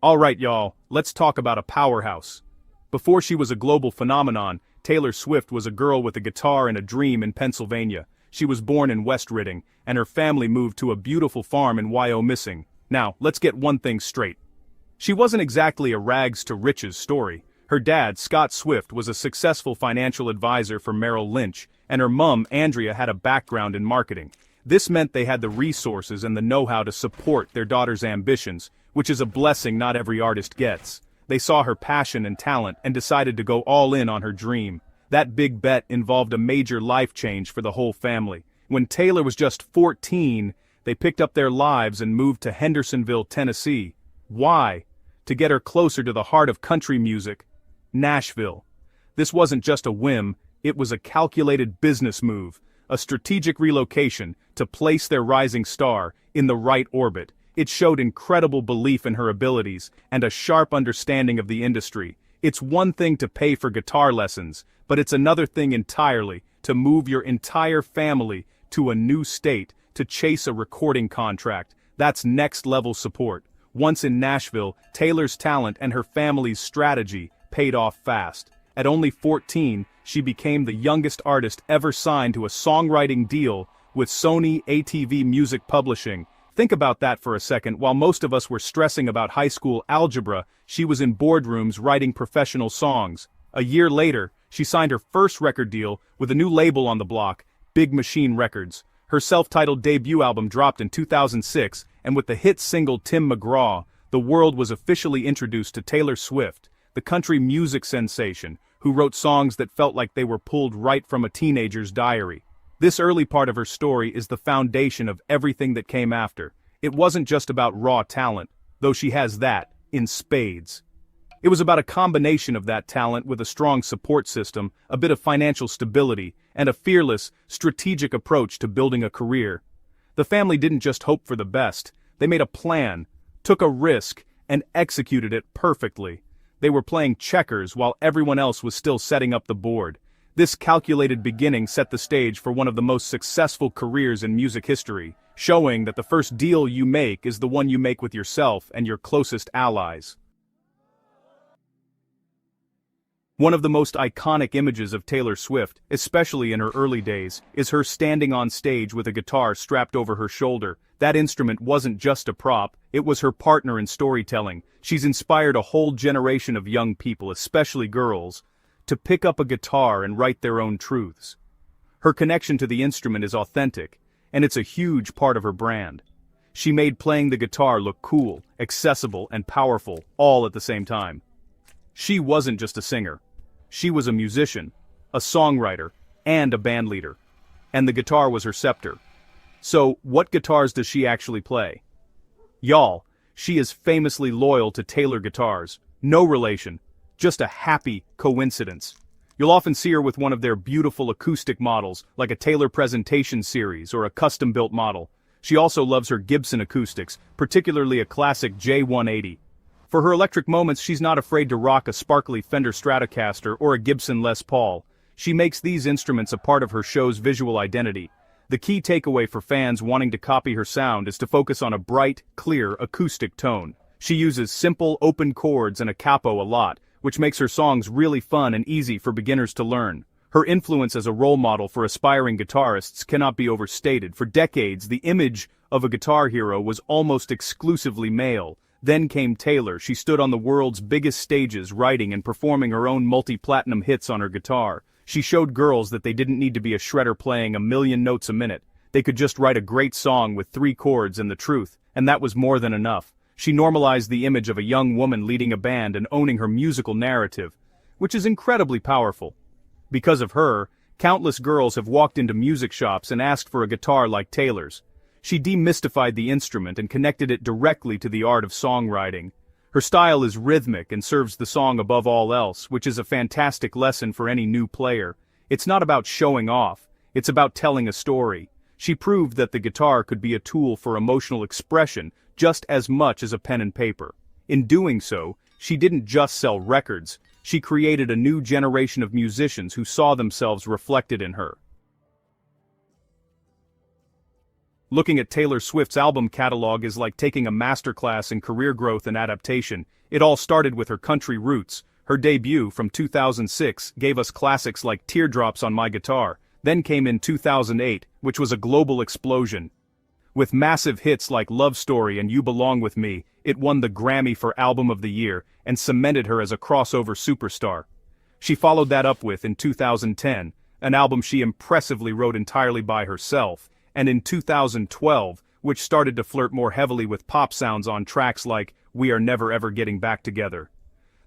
Alright y'all, let's talk about a powerhouse. Before she was a global phenomenon, Taylor Swift was a girl with a guitar and a dream in Pennsylvania. She was born in West Riding, and her family moved to a beautiful farm in Wyomissing. Now, let's get one thing straight. She wasn't exactly a rags to riches story. Her dad, Scott Swift, was a successful financial advisor for Merrill Lynch, and her mum, Andrea, had a background in marketing. This meant they had the resources and the know-how to support their daughter's ambitions, which is a blessing not every artist gets. They saw her passion and talent and decided to go all in on her dream. That big bet involved a major life change for the whole family. When Taylor was just 14, they picked up their lives and moved to Hendersonville, Tennessee. Why? To get her closer to the heart of country music, Nashville. This wasn't just a whim, it was a calculated business move, a strategic relocation to place their rising star in the right orbit. It showed incredible belief in her abilities and a sharp understanding of the industry. It's one thing to pay for guitar lessons, but it's another thing entirely to move your entire family to a new state to chase a recording contract. That's next-level support. Once in Nashville, Taylor's talent and her family's strategy paid off fast. At only 14, she became the youngest artist ever signed to a songwriting deal with Sony ATV Music Publishing. Think about that for a second. While most of us were stressing about high school algebra, she was in boardrooms writing professional songs. A year later, she signed her first record deal with a new label on the block, Big Machine Records. Her self-titled debut album dropped in 2006, and with the hit single Tim McGraw, the world was officially introduced to Taylor Swift, the country music sensation, who wrote songs that felt like they were pulled right from a teenager's diary. This early part of her story is the foundation of everything that came after. It wasn't just about raw talent, though she has that, in spades. It was about a combination of that talent with a strong support system, a bit of financial stability, and a fearless, strategic approach to building a career. The family didn't just hope for the best, they made a plan, took a risk, and executed it perfectly. They were playing checkers while everyone else was still setting up the board. This calculated beginning set the stage for one of the most successful careers in music history, showing that the first deal you make is the one you make with yourself and your closest allies. One of the most iconic images of Taylor Swift, especially in her early days, is her standing on stage with a guitar strapped over her shoulder. That instrument wasn't just a prop, it was her partner in storytelling. She's inspired a whole generation of young people, especially girls, to pick up a guitar and write their own truths. Her connection to the instrument is authentic, and it's a huge part of her brand. She made playing the guitar look cool, accessible, and powerful, all at the same time. She wasn't just a singer. She was a musician, a songwriter, and a bandleader. And the guitar was her scepter. So, what guitars does she actually play? Y'all, she is famously loyal to Taylor guitars. No relation. Just a happy coincidence. You'll often see her with one of their beautiful acoustic models, like a Taylor Presentation series or a custom-built model. She also loves her Gibson acoustics, particularly a classic J180. For her electric moments, she's not afraid to rock a sparkly Fender Stratocaster or a Gibson Les Paul. She makes these instruments a part of her show's visual identity. The key takeaway for fans wanting to copy her sound is to focus on a bright, clear, acoustic tone. She uses simple, open chords and a capo a lot, which makes her songs really fun and easy for beginners to learn. Her influence as a role model for aspiring guitarists cannot be overstated. For decades, the image of a guitar hero was almost exclusively male. Then came Taylor. She stood on the world's biggest stages, writing and performing her own multi-platinum hits on her guitar. She showed girls that they didn't need to be a shredder playing a million notes a minute. They could just write a great song with 3 chords and the truth, and that was more than enough. She normalized the image of a young woman leading a band and owning her musical narrative, which is incredibly powerful. Because of her, countless girls have walked into music shops and asked for a guitar like Taylor's. She demystified the instrument and connected it directly to the art of songwriting. Her style is rhythmic and serves the song above all else, which is a fantastic lesson for any new player. It's not about showing off, it's about telling a story. She proved that the guitar could be a tool for emotional expression just as much as a pen and paper. In doing so, she didn't just sell records, she created a new generation of musicians who saw themselves reflected in her. Looking at Taylor Swift's album catalog is like taking a masterclass in career growth and adaptation. It all started with her country roots. Her debut, from 2006, gave us classics like Teardrops on My Guitar. Then came in 2008, which was a global explosion. With massive hits like Love Story and You Belong With Me, it won the Grammy for Album of the Year and cemented her as a crossover superstar. She followed that up with, in 2010, an album she impressively wrote entirely by herself, and in 2012, which started to flirt more heavily with pop sounds on tracks like We Are Never Ever Getting Back Together.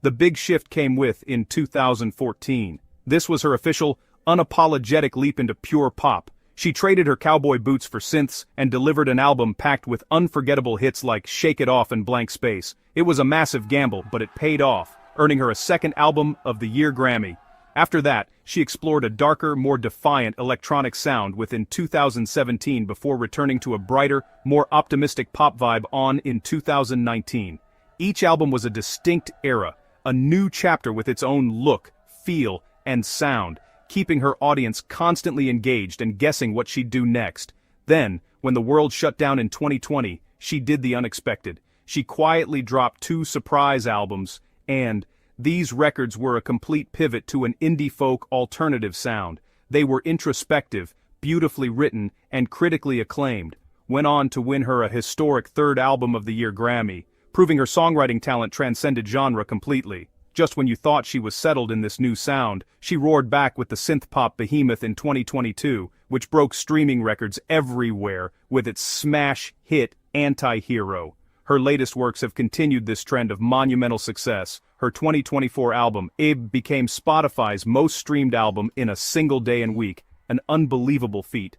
The big shift came in 2014. This was her official, unapologetic leap into pure pop. She traded her cowboy boots for synths and delivered an album packed with unforgettable hits like Shake It Off and Blank Space. It was a massive gamble, but it paid off, earning her a second Album of the Year Grammy. After that, she explored a darker, more defiant electronic sound within 2017 before returning to a brighter, more optimistic pop vibe in 2019. Each album was a distinct era, a new chapter with its own look, feel, and sound, keeping her audience constantly engaged and guessing what she'd do next. Then, when the world shut down in 2020, she did the unexpected. She quietly dropped 2 surprise albums, and these records were a complete pivot to an indie folk alternative sound. They were introspective, beautifully written, and critically acclaimed. Went on to win her a historic 3rd Album of the Year Grammy, proving her songwriting talent transcended genre completely. Just when you thought she was settled in this new sound, she roared back with the synth-pop behemoth in 2022, which broke streaming records everywhere with its smash hit Anti-Hero. Her latest works have continued this trend of monumental success. Her 2024 album, Ib, became Spotify's most streamed album in a single day and week, an unbelievable feat.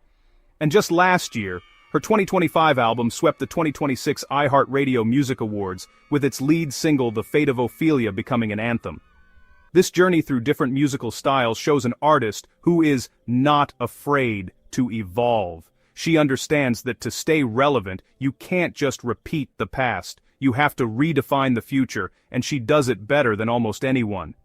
And just last year, her 2025 album swept the 2026 iHeartRadio Music Awards, with its lead single The Fate of Ophelia becoming an anthem. This journey through different musical styles shows an artist who is not afraid to evolve. She understands that to stay relevant, you can't just repeat the past. You have to redefine the future, and she does it better than almost anyone.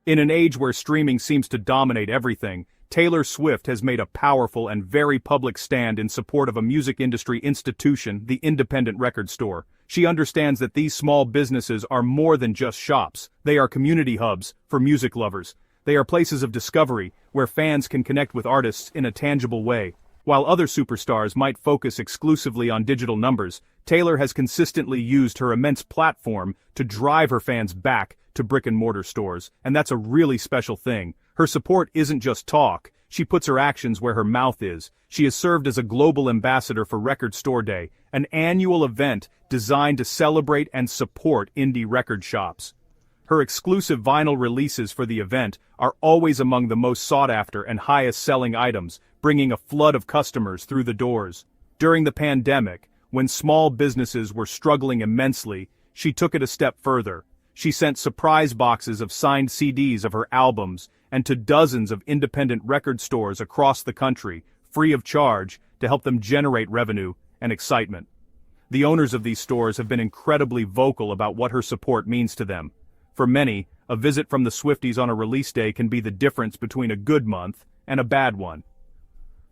In an age where streaming seems to dominate everything, Taylor Swift has made a powerful and very public stand in support of a music industry institution, the independent record store. She understands that these small businesses are more than just shops. They are community hubs for music lovers. They are places of discovery, where fans can connect with artists in a tangible way. While other superstars might focus exclusively on digital numbers, Taylor has consistently used her immense platform to drive her fans back to brick-and-mortar stores, and that's a really special thing. Her support isn't just talk, she puts her actions where her mouth is. She has served as a global ambassador for Record Store Day, an annual event designed to celebrate and support indie record shops. Her exclusive vinyl releases for the event are always among the most sought-after and highest-selling items, bringing a flood of customers through the doors. During the pandemic, when small businesses were struggling immensely, she took it a step further. She sent surprise boxes of signed CDs of her albums and to dozens of independent record stores across the country, free of charge, to help them generate revenue and excitement. The owners of these stores have been incredibly vocal about what her support means to them. For many, a visit from the Swifties on a release day can be the difference between a good month and a bad one.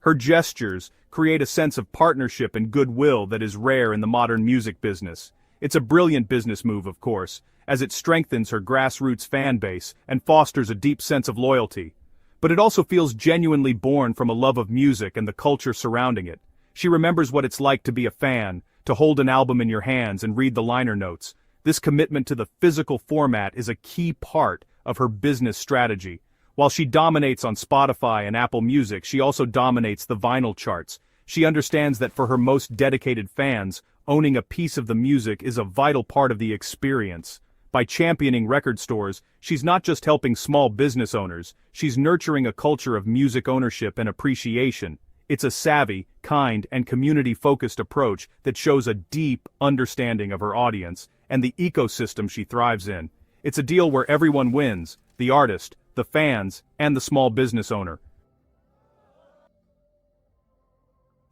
Her gestures create a sense of partnership and goodwill that is rare in the modern music business. It's a brilliant business move, of course, as it strengthens her grassroots fan base and fosters a deep sense of loyalty. But it also feels genuinely born from a love of music and the culture surrounding it. She remembers what it's like to be a fan, to hold an album in your hands and read the liner notes. This commitment to the physical format is a key part of her business strategy. While she dominates on Spotify and Apple Music, she also dominates the vinyl charts. She understands that for her most dedicated fans, owning a piece of the music is a vital part of the experience. By championing record stores, she's not just helping small business owners, she's nurturing a culture of music ownership and appreciation. It's a savvy, kind, and community-focused approach that shows a deep understanding of her audience and the ecosystem she thrives in. It's a deal where everyone wins, the artist, the fans, and the small business owner.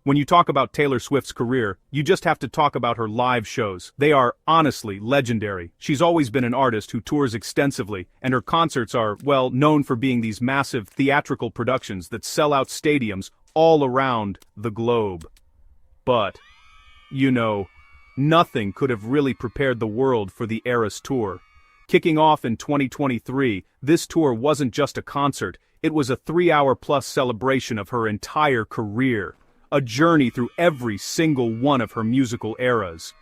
When you talk about Taylor Swift's career, you just have to talk about her live shows. They are, honestly, legendary. She's always been an artist who tours extensively, and her concerts are, well, known for being these massive theatrical productions that sell out stadiums all around the globe. But, nothing could have really prepared the world for the Eras Tour. Kicking off in 2023, this tour wasn't just a concert, it was a 3-hour-plus celebration of her entire career. A journey through every single one of her musical eras.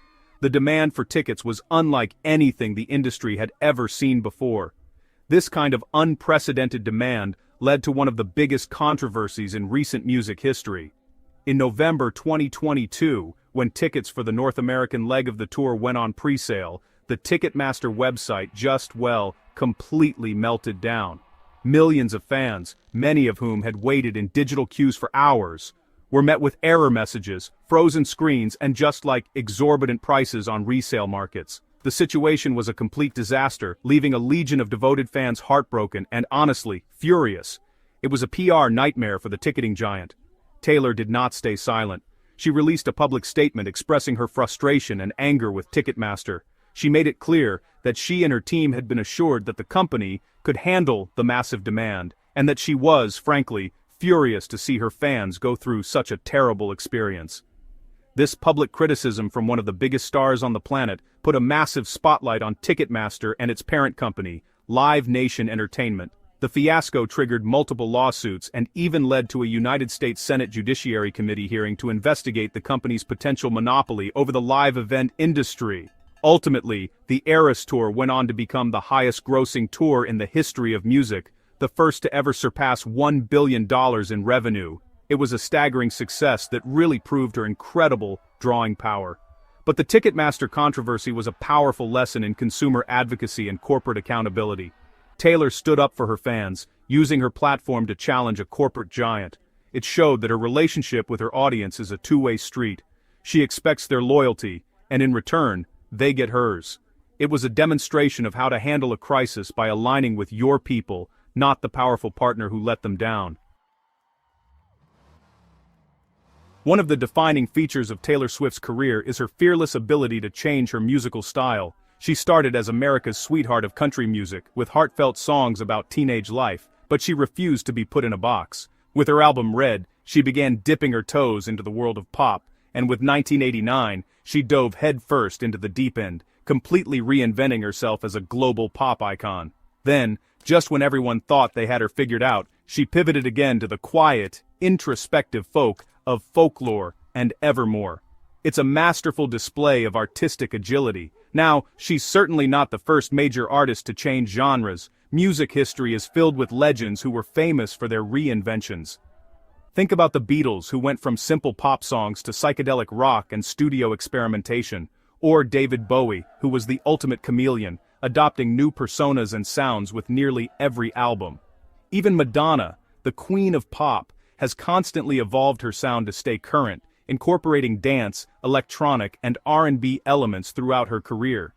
The demand for tickets was unlike anything the industry had ever seen before. This kind of unprecedented demand led to one of the biggest controversies in recent music history. In November 2022, when tickets for the North American leg of the tour went on pre-sale, the Ticketmaster website just, completely melted down. Millions of fans, many of whom had waited in digital queues for hours, were met with error messages, frozen screens, and exorbitant prices on resale markets. The situation was a complete disaster, leaving a legion of devoted fans heartbroken and, honestly, furious. It was a PR nightmare for the ticketing giant. Taylor did not stay silent. She released a public statement expressing her frustration and anger with Ticketmaster. She made it clear that she and her team had been assured that the company could handle the massive demand, and that she was, frankly, furious to see her fans go through such a terrible experience. This public criticism from one of the biggest stars on the planet put a massive spotlight on Ticketmaster and its parent company, Live Nation Entertainment. The fiasco triggered multiple lawsuits and even led to a United States Senate Judiciary Committee hearing to investigate the company's potential monopoly over the live event industry. Ultimately, the Eras Tour went on to become the highest-grossing tour in the history of music, the first to ever surpass $1 billion in revenue. It was a staggering success that really proved her incredible drawing power. But the Ticketmaster controversy was a powerful lesson in consumer advocacy and corporate accountability. Taylor stood up for her fans, using her platform to challenge a corporate giant. It showed that her relationship with her audience is a two-way street. She expects their loyalty, and in return, they get hers. It was a demonstration of how to handle a crisis by aligning with your people, not the powerful partner who let them down. One of the defining features of Taylor Swift's career is her fearless ability to change her musical style. She started as America's sweetheart of country music, with heartfelt songs about teenage life, but she refused to be put in a box. With her album Red, she began dipping her toes into the world of pop, and with 1989, she dove headfirst into the deep end, completely reinventing herself as a global pop icon. Then, just when everyone thought they had her figured out, she pivoted again to the quiet, introspective folk of Folklore and Evermore. It's a masterful display of artistic agility. Now, she's certainly not the first major artist to change genres. Music history is filled with legends who were famous for their reinventions. Think about the Beatles, who went from simple pop songs to psychedelic rock and studio experimentation, or David Bowie, who was the ultimate chameleon, adopting new personas and sounds with nearly every album. Even Madonna, the queen of pop, has constantly evolved her sound to stay current, incorporating dance, electronic, and R&B elements throughout her career.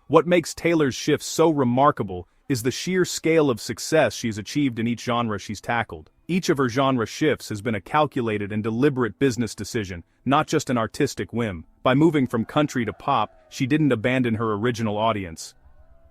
What makes Taylor's shifts so remarkable is the sheer scale of success she's achieved in each genre she's tackled. Each of her genre shifts has been a calculated and deliberate business decision, not just an artistic whim. By moving from country to pop, she didn't abandon her original audience.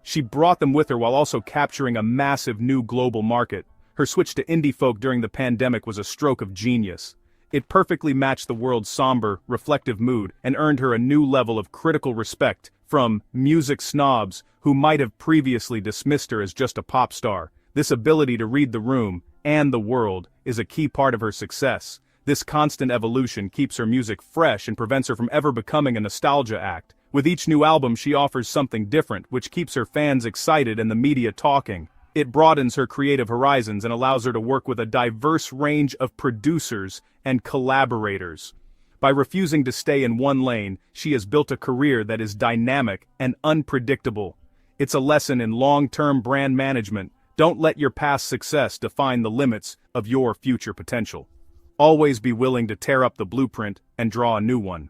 She brought them with her while also capturing a massive new global market. Her switch to indie folk during the pandemic was a stroke of genius. It perfectly matched the world's somber, reflective mood and earned her a new level of critical respect from music snobs who might have previously dismissed her as just a pop star. This ability to read the room and the world is a key part of her success. This constant evolution keeps her music fresh and prevents her from ever becoming a nostalgia act. With each new album, she offers something different, which keeps her fans excited and the media talking. It broadens her creative horizons and allows her to work with a diverse range of producers and collaborators. By refusing to stay in one lane, she has built a career that is dynamic and unpredictable. It's a lesson in long-term brand management. Don't let your past success define the limits of your future potential. Always be willing to tear up the blueprint and draw a new one.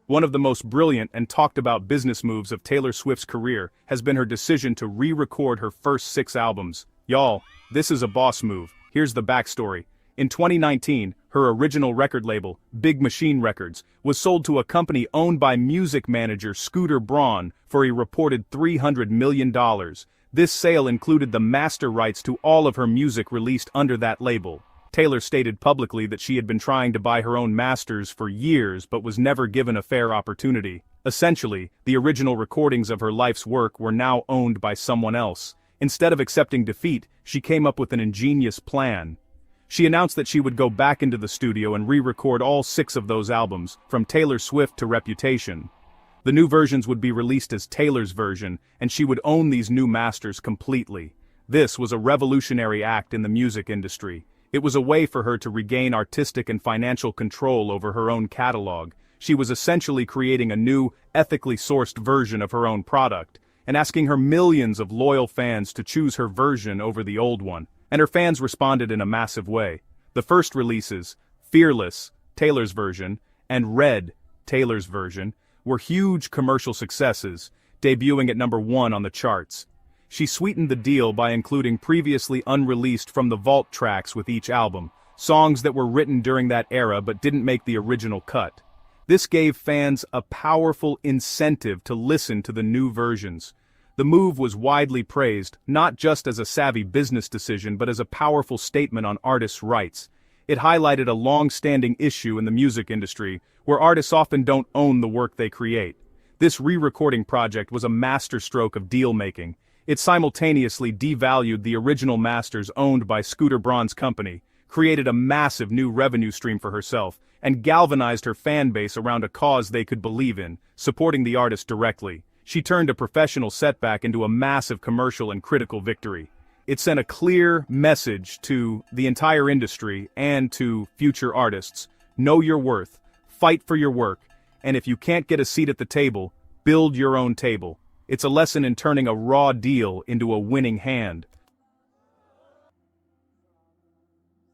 One of the most brilliant and talked about business moves of Taylor Swift's career has been her decision to re-record her first 6 albums. Y'all, this is a boss move. Here's the backstory. In 2019, her original record label, Big Machine Records, was sold to a company owned by music manager Scooter Braun for a reported $300 million. This sale included the master rights to all of her music released under that label. Taylor stated publicly that she had been trying to buy her own masters for years but was never given a fair opportunity. Essentially, the original recordings of her life's work were now owned by someone else. Instead of accepting defeat, she came up with an ingenious plan. She announced that she would go back into the studio and re-record all 6 of those albums, from Taylor Swift to Reputation. The new versions would be released as Taylor's version, and she would own these new masters completely. This was a revolutionary act in the music industry. It was a way for her to regain artistic and financial control over her own catalog. She was essentially creating a new, ethically sourced version of her own product, and asking her millions of loyal fans to choose her version over the old one. And her fans responded in a massive way. The first releases, Fearless, Taylor's version, and Red, Taylor's version, were huge commercial successes, debuting at #1 on the charts. She sweetened the deal by including previously unreleased from the vault tracks with each album, songs that were written during that era but didn't make the original cut. This gave fans a powerful incentive to listen to the new versions. The move was widely praised, not just as a savvy business decision but as a powerful statement on artists' rights. It highlighted a long-standing issue in the music industry, where artists often don't own the work they create. This re-recording project was a masterstroke of deal-making. It simultaneously devalued the original masters owned by Scooter Braun's company, created a massive new revenue stream for herself, and galvanized her fan base around a cause they could believe in, supporting the artist directly. She turned a professional setback into a massive commercial and critical victory. It sent a clear message to the entire industry and to future artists. Know your worth, fight for your work, and if you can't get a seat at the table, build your own table. It's a lesson in turning a raw deal into a winning hand.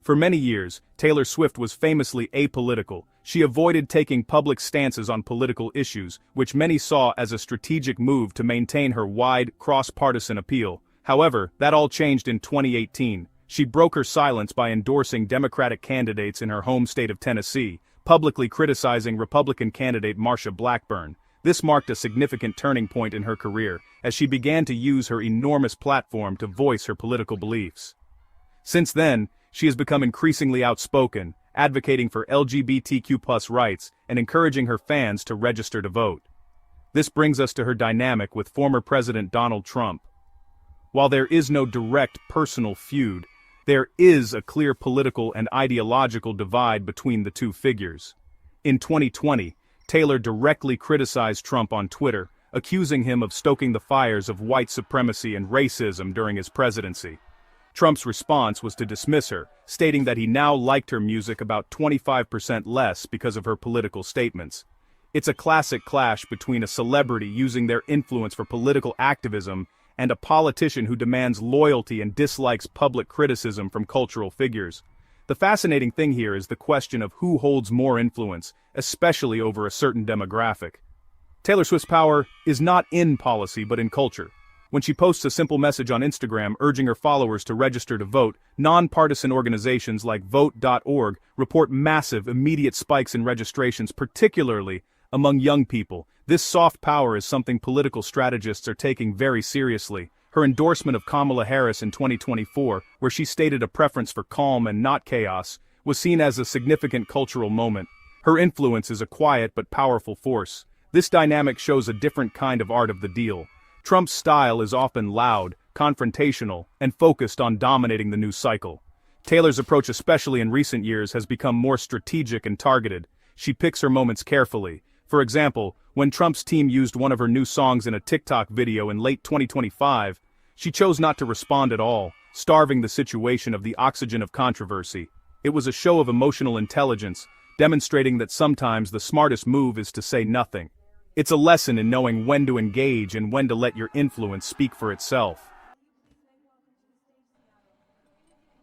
For many years, Taylor Swift was famously apolitical. She avoided taking public stances on political issues, which many saw as a strategic move to maintain her wide, cross-partisan appeal. However, that all changed in 2018. She broke her silence by endorsing Democratic candidates in her home state of Tennessee, publicly criticizing Republican candidate Marsha Blackburn. This marked a significant turning point in her career, as she began to use her enormous platform to voice her political beliefs. Since then, she has become increasingly outspoken, advocating for LGBTQ+ rights and encouraging her fans to register to vote. This brings us to her dynamic with former President Donald Trump. While there is no direct personal feud, there is a clear political and ideological divide between the two figures. In 2020, Taylor directly criticized Trump on Twitter, accusing him of stoking the fires of white supremacy and racism during his presidency. Trump's response was to dismiss her, stating that he now liked her music about 25% less because of her political statements. It's a classic clash between a celebrity using their influence for political activism and a politician who demands loyalty and dislikes public criticism from cultural figures. The fascinating thing here is the question of who holds more influence, especially over a certain demographic. Taylor Swift's power is not in policy but in culture. When she posts a simple message on Instagram urging her followers to register to vote, nonpartisan organizations like Vote.org report massive, immediate spikes in registrations, particularly among young people. This soft power is something political strategists are taking very seriously. Her endorsement of Kamala Harris in 2024, where she stated a preference for calm and not chaos, was seen as a significant cultural moment. Her influence is a quiet but powerful force. This dynamic shows a different kind of art of the deal. Trump's style is often loud, confrontational, and focused on dominating the news cycle. Taylor's approach, especially in recent years, has become more strategic and targeted. She picks her moments carefully. For example, when Trump's team used one of her new songs in a TikTok video in late 2025, she chose not to respond at all, starving the situation of the oxygen of controversy. It was a show of emotional intelligence, demonstrating that sometimes the smartest move is to say nothing. It's a lesson in knowing when to engage and when to let your influence speak for itself.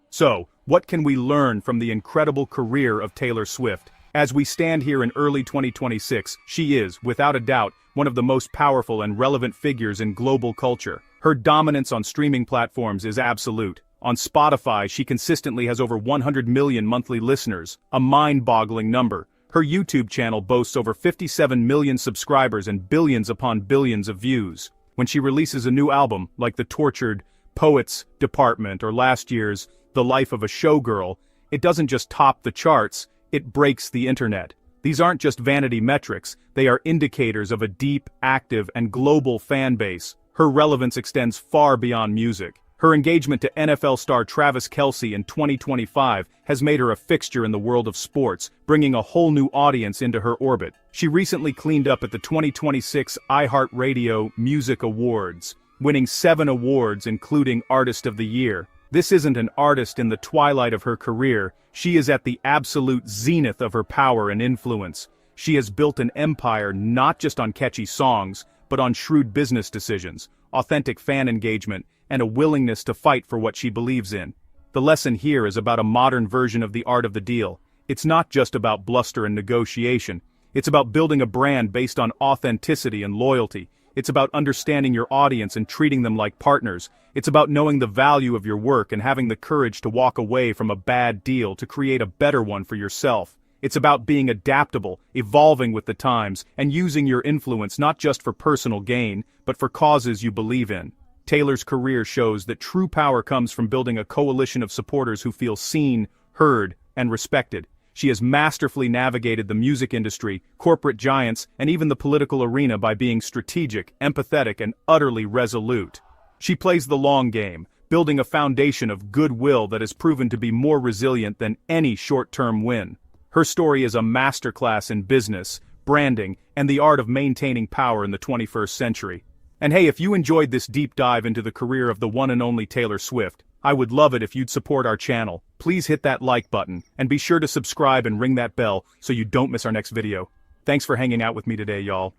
So, what can we learn from the incredible career of Taylor Swift? As we stand here in early 2026, she is, without a doubt, one of the most powerful and relevant figures in global culture. Her dominance on streaming platforms is absolute. On Spotify, she consistently has over 100 million monthly listeners, a mind-boggling number. Her YouTube channel boasts over 57 million subscribers and billions upon billions of views. When she releases a new album, like the tortured Poets Department or last year's The Life of a Showgirl, it doesn't just top the charts, it breaks the internet. These aren't just vanity metrics, they are indicators of a deep, active, and global fan base. Her relevance extends far beyond music. Her engagement to NFL star Travis Kelce in 2025 has made her a fixture in the world of sports, bringing a whole new audience into her orbit. She recently cleaned up at the 2026 iHeartRadio Music Awards, winning 7 awards including Artist of the Year. This isn't an artist in the twilight of her career, she is at the absolute zenith of her power and influence. She has built an empire not just on catchy songs, but on shrewd business decisions, authentic fan engagement, and a willingness to fight for what she believes in. The lesson here is about a modern version of the art of the deal. It's not just about bluster and negotiation. It's about building a brand based on authenticity and loyalty. It's about understanding your audience and treating them like partners. It's about knowing the value of your work and having the courage to walk away from a bad deal to create a better one for yourself. It's about being adaptable, evolving with the times, and using your influence not just for personal gain, but for causes you believe in. Taylor's career shows that true power comes from building a coalition of supporters who feel seen, heard, and respected. She has masterfully navigated the music industry, corporate giants, and even the political arena by being strategic, empathetic, and utterly resolute. She plays the long game, building a foundation of goodwill that has proven to be more resilient than any short-term win. Her story is a masterclass in business, branding, and the art of maintaining power in the 21st century. And hey, if you enjoyed this deep dive into the career of the one and only Taylor Swift, I would love it if you'd support our channel. Please hit that like button, and be sure to subscribe and ring that bell so you don't miss our next video. Thanks for hanging out with me today, y'all.